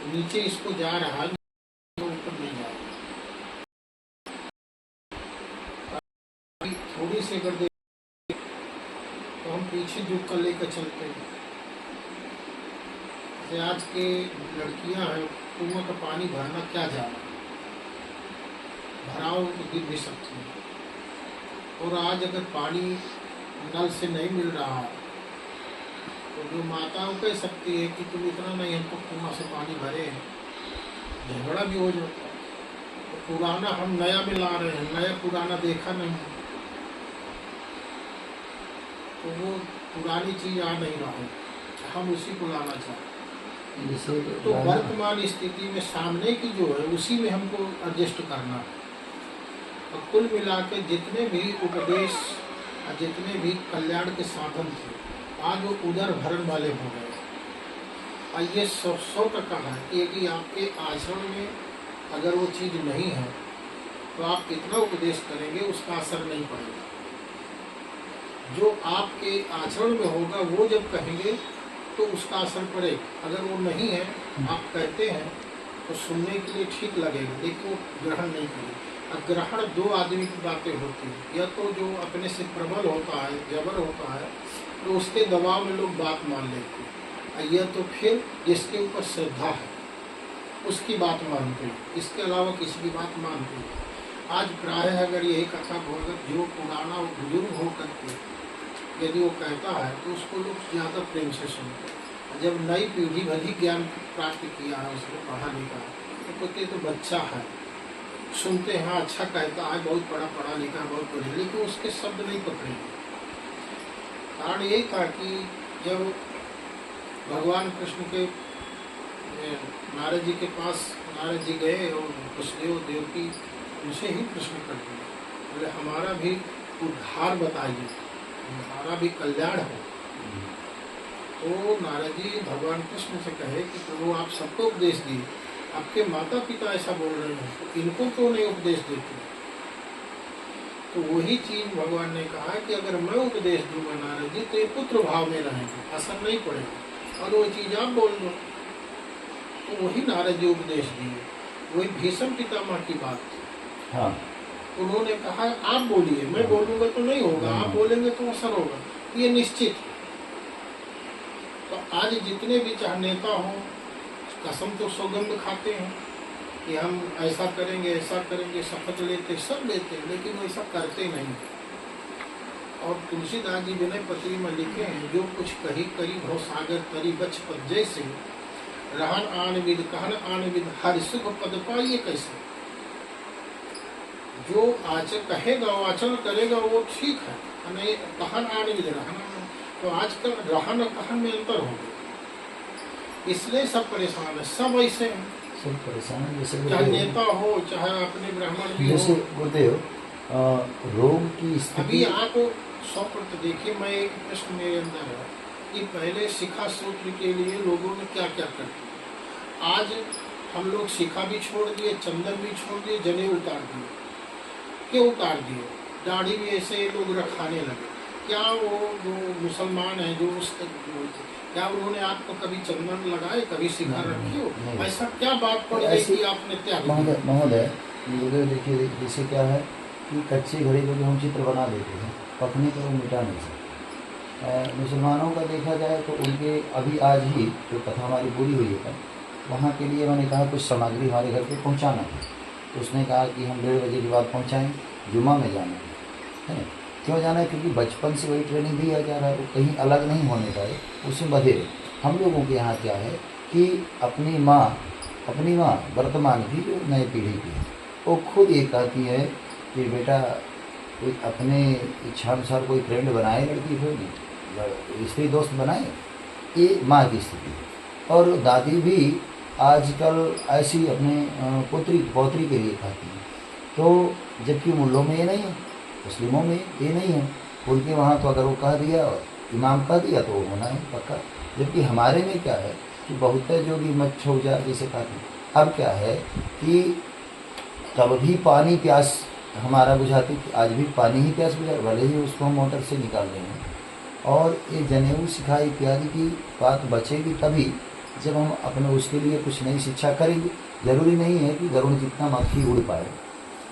नीचे इसको जा रहा है, ऊपर नहीं जा रहा। थोड़ी सी अगर देख तो हम पीछे झुक कर लेकर चलते हैं। जैसे आज के लड़कियां हैं, कुआं का पानी भरना क्या जाना, भराओ तो गिर भी सकती है। और आज अगर पानी नल से नहीं मिल रहा है तो जो माताओं कह सकती है कि तुम इतना नहीं हमको कुआं से पानी भरे हैं, झगड़ा भी हो जाता है। तो पुराना हम नया में ला रहे हैं, नया पुराना देखा नहीं है, तो वो पुरानी चीज आ नहीं रहा है, हम उसी को लाना चाहते हैं। तो वर्तमान स्थिति में सामने की जो है उसी में हमको एडजस्ट करना है। और कुल मिला के जितने भी उपदेश और जितने भी कल्याण के साधन थे आज वो उदर भरण वाले हो गए। और ये 100% है कि यदि आपके आचरण में अगर वो चीज़ नहीं है तो आप कितना उपदेश करेंगे उसका असर नहीं पड़ेगा। जो आपके आचरण में होगा वो जब कहेंगे तो उसका असर पड़ेगा। अगर वो नहीं है, आप कहते हैं तो सुनने के लिए ठीक लगेगा लेकिन वो ग्रहण नहीं करेगा। अब ग्रहण दो आदमी की बातें होती है, या तो जो अपने से प्रबल होता है, जबर होता है, तो उसके दबाव में लोग बात मान लेते हैं, या तो फिर जिसके ऊपर श्रद्धा है उसकी बात मानते हैं, इसके अलावा किसी की बात मानते हैं। आज प्रायः अगर यही कथा को अगर जो पुराना बुजुर्ग हो करके यदि वो कहता है तो उसको लोग ज़्यादा प्रेम से सुनते हैं। जब नई पीढ़ी भली ज्ञान प्राप्त किया है, उसने पढ़ा लिखा है, तो कहते तो बच्चा है, सुनते हैं हाँ अच्छा कहता है, बहुत पढ़ा लिखा, बहुत पढ़े, लेकिन उसके शब्द नहीं पकड़ेंगे। कारण यही था कि जब भगवान कृष्ण के नारद जी के पास नारद जी गए और वसुदेव देवकी उनसे ही प्रश्न कर दिया, बोले हमारा भी उद्धार बताइए, हमारा भी कल्याण हो। तो नारद जी भगवान कृष्ण से कहे कि प्रभु आप सबको उपदेश दिए, आपके माता पिता ऐसा बोल रहे हैं तो इनको क्यों नहीं उपदेश देते। तो वही चीज भगवान ने कहा कि अगर मैं उपदेश दूंगा नारद जी तो ये पुत्र भाव में रहेंगे, असर नहीं पड़ेगा, और वो चीज आप बोल दो। तो वही नारद जी उपदेश दिए, वही भीष्म पितामह की बात थी। हाँ। उन्होंने कहा आप बोलिए, मैं बोलूंगा तो नहीं होगा, आप बोलेंगे तो असर होगा, ये निश्चित है। तो आज जितने भी चाहे नेता हो, कसम तो सौगंध खाते हैं कि हम ऐसा करेंगे, शपथ लेते, सब लेते हैं, लेकिन वैसा करते नहीं। और तुलसीदास जी विनय पत्री में लिखे हैं, जो कुछ कही करी भव सागर तरी बचपत जैसे, रहन आन विद कहन आन विद हर सुख पद पाइए कैसे। जो आचरण कहेगा वो आचरण करेगा वो ठीक है, नहीं कहन आन विद रहन। तो आजकल रहन और कहन में अंतर हो गया, इसलिए सब परेशान है, सब ऐसे हैं, सब परेशान है। जैसे चाहे नेता हो चाहे अपने ब्राह्मण भी हो, बोलते हो रोग की स्थिति। अभी आप 100% देखिए, मैं एक प्रश्न मेरे अंदर है कि पहले शिखा सूत्र के लिए लोगों ने क्या क्या कर दिया। आज हम लोग शिखा भी छोड़ दिए, चंदन भी छोड़ दिए, जनेऊ उतार दिए। क्यों उतार दिए? दाढ़ी भी ऐसे लोग रखाने लगे। क्या वो जो मुसलमान है जो उस क्या उन्होंने आपको कभी चंदन लगाए, कभी शिखा रखी हो? ऐसा क्या बात पड़ गई कि आपने त्याग? महोदय देखिए, जैसे क्या है कि कच्चे घड़े को जो हम चित्र बना देते हैं, पकने पर वो मिटा नहीं सकते। मुसलमानों का देखा जाए तो उनके अभी आज ही जो कथा हमारी पूरी हुई है, वहाँ के लिए मैंने कहा कुछ सामग्री हमारे घर पे पहुँचाना है। तो उसने कहा कि हम 1:30 बजे के बाद पहुँचाएँ, जुम्मा में जाना है। क्यों जाना है? क्योंकि बचपन से वही ट्रेनिंग दिया जा रहा है, वो कहीं अलग नहीं होने पाए, उसमें बधे रहे। हम लोगों के यहाँ क्या है कि अपनी माँ वर्तमान की जो नई पीढ़ी की है, वो खुद ये कहती है कि बेटा कोई अपने इच्छा अनुसार कोई फ्रेंड बनाए, लड़की फ्रेंड, स्त्री दोस्त बनाए, ये माँ की स्थिति। और दादी भी आजकल ऐसी अपने पुत्री पौत्री के लिए कहती है। तो जबकि मुल्लों में ये नहीं है, मुस्लिमों में ये नहीं है। उनके वहाँ तो अगर वो कह दिया और इमाम कह दिया तो वो होना है पक्का। जबकि हमारे में क्या है कि बहुत जो भी मत छो जा जैसे कहते। अब क्या है कि तब भी पानी प्यास हमारा बुझाती थी, आज भी पानी ही प्यास बुझा, भले ही उसको हम मोटर से निकाल देंगे। और ये जनेऊ शिखा इत्यादि की बात बचेगी तभी जब हम अपने उसके लिए कुछ नई शिक्षा करेंगे, जरूरी नहीं है कि गरुड़ जितना मक्खी उड़ पाए,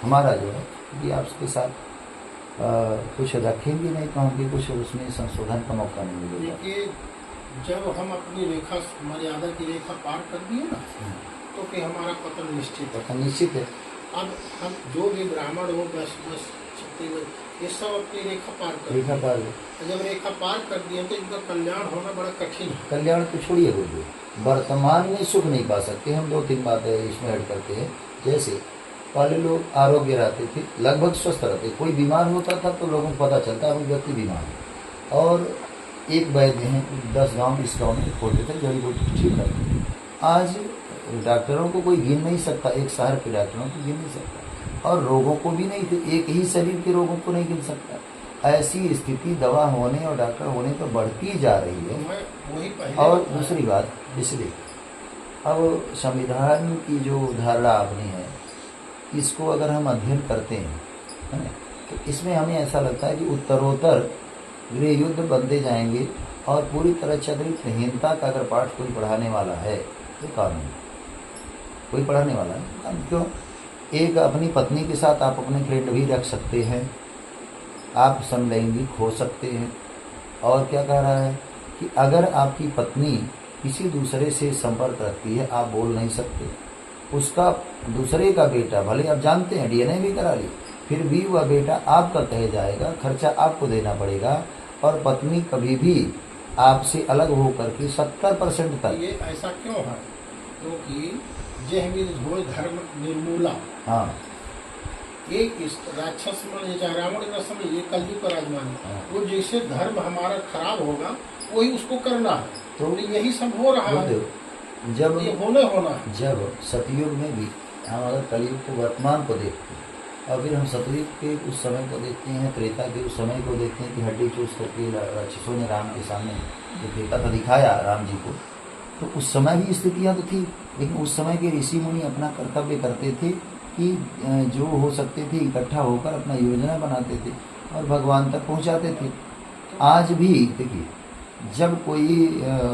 हमारा जो है कि आप उसके साथ कुछ रखेंगे नहीं तो हमको कुछ उसमें संशोधन का मौका नहीं मिलेगा। देखिए, जब हम अपनी रेखा मर्यादा की रेखा पार कर दिए ना, तो फिर हमारा पतन निश्चित है। निश्चित है। अब हम जो भी ब्राह्मण हो, बस छत्तीसगढ़, ये सब अपनी रेखा पार कर रेखा पार, जब रेखा पार कर दिए तो इनका कल्याण होना बड़ा कठिन है। कल्याण तो छोड़िए, बोलिए वर्तमान में सुख नहीं पा सकते। हम 2-3 बातें इसमें ऐड करते हैं। जैसे पहले लोग आरोग्य रहते थे, लगभग स्वस्थ रहते, कोई बीमार होता था तो लोगों को पता चलता है व्यक्ति बीमार है, और एक वैद्य हैं 10 गांव 20 गांव में खोलते थे, जड़ी बूटी ठीक है। आज डॉक्टरों को कोई गिन नहीं सकता, एक शहर के डॉक्टरों को गिन नहीं सकता, और रोगों को भी नहीं, एक ही शरीर के रोगों को नहीं गिन सकता। ऐसी स्थिति दवा होने और डॉक्टर होने पर बढ़ती जा रही है। और दूसरी बात, इसलिए अब संविधान की जो धारणा अपनी है, इसको अगर हम अध्ययन करते हैं, है ना, तो इसमें हमें ऐसा लगता है कि उत्तरोत्तर गृह युद्ध बनते जाएंगे, और पूरी तरह चरित्रहीनता का अगर पाठ कोई पढ़ाने वाला है तो कानून, कोई पढ़ाने वाला है क्यों? एक अपनी पत्नी के साथ आप अपने फ्रेंड भी रख सकते हैं, आप समलैंगिक हो सकते हैं। और क्या कह रहा है कि अगर आपकी पत्नी किसी दूसरे से संपर्क रखती है, आप बोल नहीं सकते, उसका दूसरे का बेटा, भले आप जानते हैं DNA भी करा ली, फिर भी वह बेटा आपका कहे जाएगा, खर्चा आपको देना पड़ेगा, और पत्नी कभी भी आपसे अलग होकर के 70% तक। ये ऐसा क्यों है? क्योंकि जय हो धर्म निर्मूला, हाँ, एक इस राक्षस में चाहे रावण का समय, ये कलयुग का राजमान है। वो जैसे धर्म हमारा खराब होगा वही उसको करना है, तो यही सब हो रहा है, जब ये होना है। जब सतयुग में भी हम अगर कलयुग को वर्तमान को देखते हैं, और फिर हम सतयुग के उस समय को देखते हैं, त्रेता के उस समय को देखते हैं कि हड्डी चूस करके राक्षसों ने राम के सामने जो फेंका था, दिखाया राम जी को, तो उस समय भी स्थितियाँ तो थी, लेकिन उस समय के ऋषि मुनि अपना कर्तव्य करते थे कि जो हो सकते थे इकट्ठा होकर अपना योजना बनाते थे और भगवान तक पहुंचाते थे। आज भी देखिए, जब कोई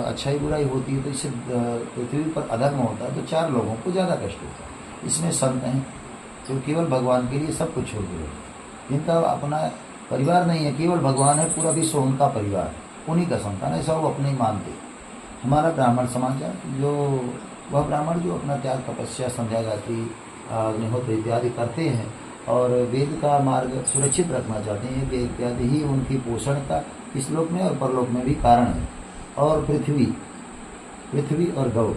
अच्छाई बुराई होती है तो इससे पृथ्वी पर अधर्म होता है तो 4 लोगों को ज़्यादा कष्ट होता है। इसमें संत हैं जो केवल भगवान के लिए सब कुछ छोड़ दिए, जिनका अपना परिवार नहीं है, केवल भगवान है, पूरा विश्व उनका परिवार, उन्हीं का संतान है, सब अपने ही मानते। हमारा ब्राह्मण समाज है, जो वह ब्राह्मण जो अपना त्याग, तपस्या, संध्या गायत्री, अग्निहोत्र इत्यादि करते हैं और वेद का मार्ग सुरक्षित रखना चाहते हैं, वेद इत्यादि ही उनकी पोषण का इस लोक में और परलोक में भी कारण है। और पृथ्वी और गौ,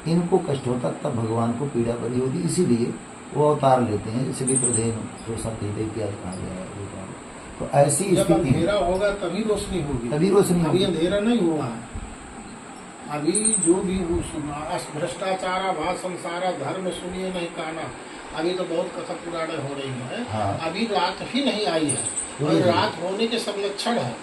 इनको कष्ट होता तब भगवान को पीड़ा बड़ी होती, इसीलिए वो अवतार लेते हैं, जैसे विप्रदेन इत्यादि कहा गया है। तो ऐसी जब अंधेरा होगा तभी रोशनी होगी, तभी रोशनी होगी। अभी अंधेरा नहीं हुआ है। अभी जो भी भ्रष्टाचार भाव संसारा धर्म सुनिए नहीं काना, अभी तो बहुत कथा पुराने हो रही है। हाँ। अभी रात ही नहीं आई है, और रात होने के सब लक्षण है।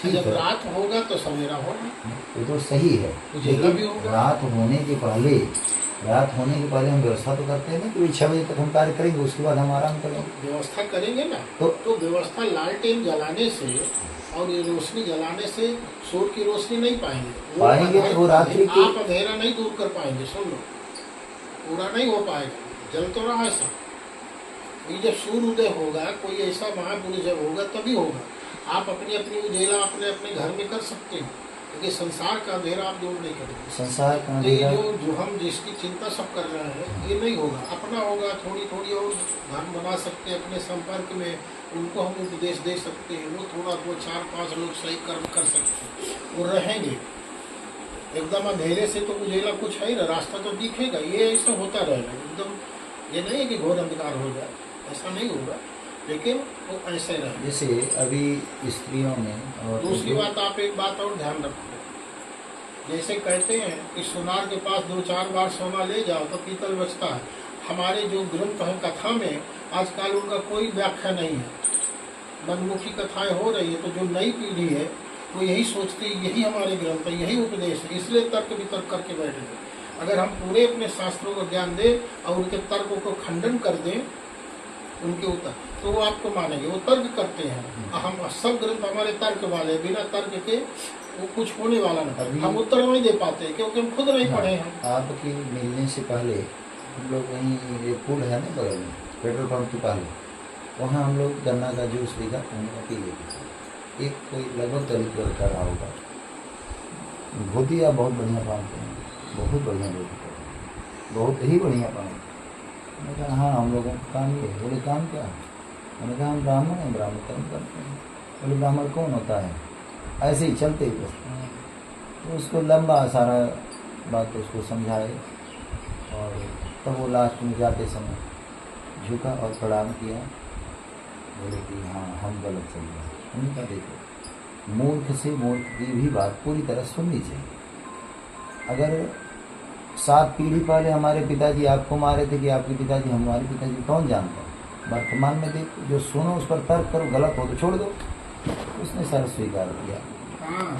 जब रात होगा तो सवेरा होगा, ये तो सही है, लेकिन रात होने के पहले हम व्यवस्था तो करते हैं ना कि 6 बजे तक हम कार्य करेंगे, उसके बाद हम आराम करेंगे। व्यवस्था करेंगे ना, तो व्यवस्था लालटेन जलाने से और ये रोशनी जलाने से सूर्य की रोशनी नहीं पाएंगे, वो रात्रि की आप अंधेरा नहीं दूर कर पाएंगे। सुन लो, पूरा नहीं हो पाएगा, जल तो रहा है सब। ये जब सूर्य उदय होगा, कोई ऐसा महापुरुष जब होगा तभी होगा। आप अपनी अपनी उजेला अपने अपने घर में कर सकते हैं, लेकिन संसार का अंधेरा आप दूर नहीं करेंगे। संसार का अंधेरा जो हम जिसकी चिंता सब कर रहे हैं, ये नहीं होगा। अपना होगा, थोड़ी थोड़ी और धर्म बना सकते हैं अपने संपर्क में, उनको हम उपदेश दे सकते हैं, वो थोड़ा 2-4-5 लोग सही कर्म कर सकते हैं, वो रहेंगे। एकदम अंधेरे से तो उजेला कुछ है ही ना, रास्ता तो दिखेगा। ये ऐसा होता रहेगा एकदम, ये नहीं है कि घोर अंधकार हो जाए, ऐसा नहीं होगा, लेकिन वो ऐसे रहे। जैसे अभी स्त्रियों में, और दूसरी बात, आप एक बात और ध्यान रखो, जैसे कहते हैं कि सुनार के पास 2-4 बार सोना ले जाओ तो पीतल बचता है। हमारे जो ग्रंथ हैं कथा में, आजकल उनका कोई व्याख्या नहीं है, मनमुखी कथाएं हो रही है। तो जो नई पीढ़ी है वो यही सोचती है यही हमारे ग्रंथ है, यही उपदेश है, इसलिए तर्क वितर्क करके बैठे गए। अगर हम पूरे अपने शास्त्रों को ज्ञान दें और उनके तर्कों को खंडन कर दें, उनके उत्तर, तो वो आपको मानेंगे। वो तर्क करते हैं, हम सब ग्रंथ हमारे तर्क वाले, बिना तर्क के वो कुछ होने वाला नहीं। अभी- हम उत्तर नहीं दे पाते क्योंकि हम खुद नहीं पढ़े हैं। आपके मिलने से पहले हम लोग वहीं ये पुल है ना बगल में, पेट्रोल पंप के पहले, वहाँ हम लोग गन्ना का जूस लेकर हमने पी लेते थे। एक कोई लगभग दलित वर्ग का रहा होगा, धोती आप बहुत बढ़िया पहनते हैं, बहुत बढ़िया धोती पहनते हैं, बहुत ही बढ़िया पहनते हैं। मैंने कहा हाँ हम लोगों का काम ये है। बोले काम क्या है? मैंने कहा हम ब्राह्मण हैं, ब्राह्मण कर्म करते हैं। बोले ब्राह्मण कौन होता है? ऐसे ही चलते ही बस। तो उसको लंबा सारा बात उसको समझाए और तब वो लास्ट में जाते समय झुका और प्रणाम किया। बोले कि हाँ हम गलत चल रहे हैं। हमने कहा देखो, मूर्ख से मूर्ख की भी बात पूरी तरह सुननी चाहिए। अगर 7 पीढ़ी पहले हमारे पिताजी आपको मारे थे कि आपके पिताजी हमारे पिताजी, कौन जानता है? वर्तमान में देखो, जो सुनो उस पर तर्क करो, गलत हो तो छोड़ दो। उसने सर स्वीकार किया। हाँ